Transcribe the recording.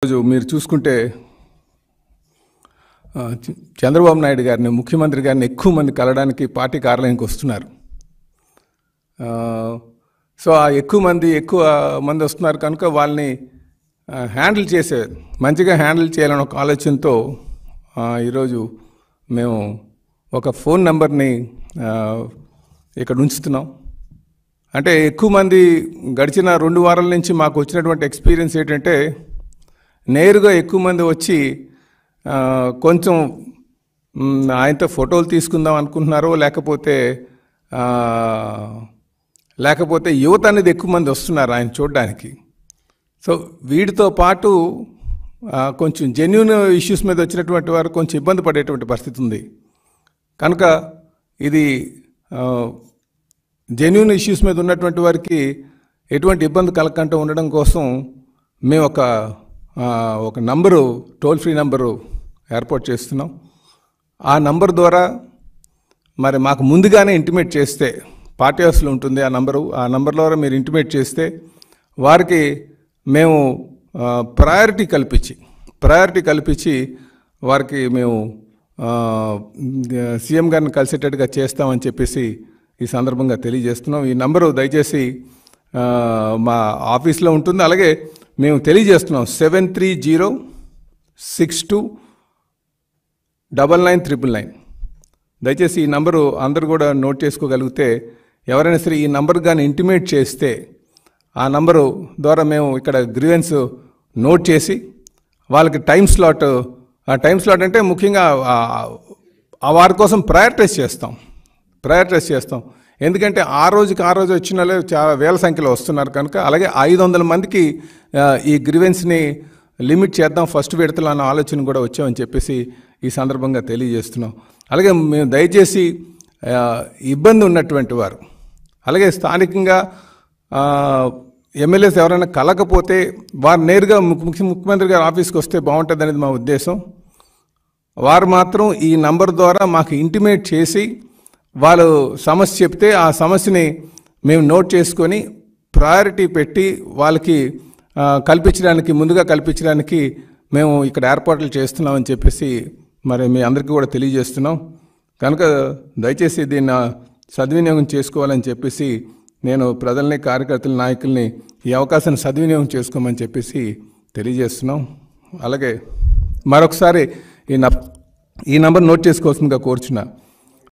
రోజు మీరు చూసుకుంటే చంద్రబాబు నాయుడు గారిని, ముఖ్యమంత్రి గారిని ఎక్కువ మంది కలవడానికి పార్టీ కార్యాలయానికి వస్తున్నారు. సో ఆ ఎక్కువ మంది వస్తున్నారు కనుక వాళ్ళని మంచిగా హ్యాండిల్ చేయాలని ఒక ఆలోచనతో ఈరోజు మేము ఒక ఫోన్ నెంబర్ని ఇక్కడ ఉంచుతున్నాం. అంటే ఎక్కువ మంది గడిచిన 2 వారాల నుంచి మాకు వచ్చినటువంటి ఎక్స్పీరియన్స్ ఏంటంటే, నేరుగా ఎక్కువ మంది వచ్చి కొంచెం ఆయనతో ఫోటోలు తీసుకుందాం అనుకుంటున్నారో, లేకపోతే యువత అనేది ఎక్కువ మంది వస్తున్నారు ఆయన చూడడానికి. సో వీటితో పాటు కొంచెం జెన్యూన్ ఇష్యూస్ మీద వచ్చినటువంటి వారు కొంచెం ఇబ్బంది పడేటువంటి పరిస్థితి ఉంది. కనుక ఇది జెన్యూన్ ఇష్యూస్ మీద ఉన్నటువంటి వారికి ఎటువంటి ఇబ్బంది కలగకుండా ఉండడం కోసం మేము ఒక నంబరు, టోల్ ఫ్రీ నంబరు ఏర్పాటు చేస్తున్నాం. ఆ నంబర్ ద్వారా మరి మాకు ముందుగానే ఇంటిమేట్ చేస్తే, పార్టీ హౌస్లో ఉంటుంది ఆ నంబర్ ద్వారా మీరు ఇంటిమేట్ చేస్తే వారికి మేము ప్రయారిటీ కల్పించి వారికి మేము సీఎం గారిని కలిసేటట్టుగా చేస్తామని చెప్పేసి ఈ సందర్భంగా తెలియజేస్తున్నాం. ఈ నంబరు దయచేసి మా ఆఫీస్లో ఉంటుంది. అలాగే మేము తెలియజేస్తున్నాం 7306299999. దయచేసి ఈ నంబరు అందరూ కూడా నోట్ చేసుకోగలిగితే, ఎవరైనా సరే ఈ నంబర్ కానీ ఇంటిమేట్ చేస్తే ఆ నంబరు ద్వారా మేము ఇక్కడ గ్రీవెన్స్ నోట్ చేసి వాళ్ళకి టైం స్లాట్ అంటే ముఖ్యంగా వారి కోసం ప్రయారిటైజ్ చేస్తాం. ఎందుకంటే ఆ రోజు వచ్చిన వాళ్ళు చాలా వేల సంఖ్యలో వస్తున్నారు కనుక, అలాగే 500 మందికి ఈ గ్రీవెన్స్ని లిమిట్ చేద్దాం ఫస్ట్ విడతలో అన్న ఆలోచన కూడా వచ్చామని చెప్పేసి ఈ సందర్భంగా తెలియజేస్తున్నాం. అలాగే మేము దయచేసి ఇబ్బంది ఉన్నటువంటి వారు, అలాగే స్థానికంగా ఎమ్మెల్యేస్ ఎవరైనా కలకపోతే వారు నేరుగా ముఖ్యమంత్రి గారి ఆఫీస్కి వస్తే బాగుంటుంది అనేది మా ఉద్దేశం. వారు మాత్రం ఈ నంబర్ ద్వారా మాకు ఇంటిమేట్ చేసి వాళ్ళు సమస్య చెప్తే ఆ సమస్యని మేము నోట్ చేసుకొని ప్రయారిటీ పెట్టి వాళ్ళకి ముందుగా కల్పించడానికి మేము ఇక్కడ ఏర్పాట్లు చేస్తున్నామని చెప్పేసి మరి మీ అందరికీ కూడా తెలియజేస్తున్నాం. కనుక దయచేసి దీన్ని సద్వినియోగం చేసుకోవాలని చెప్పేసి నేను ప్రజల్ని, కార్యకర్తల, నాయకుల్ని ఈ అవకాశాన్ని సద్వినియోగం చేసుకోమని చెప్పేసి తెలియజేస్తున్నాం. అలాగే మరొకసారి ఈ నంబర్ నోట్ చేసుకోవాల్సిందిగా కోరుచున్నా.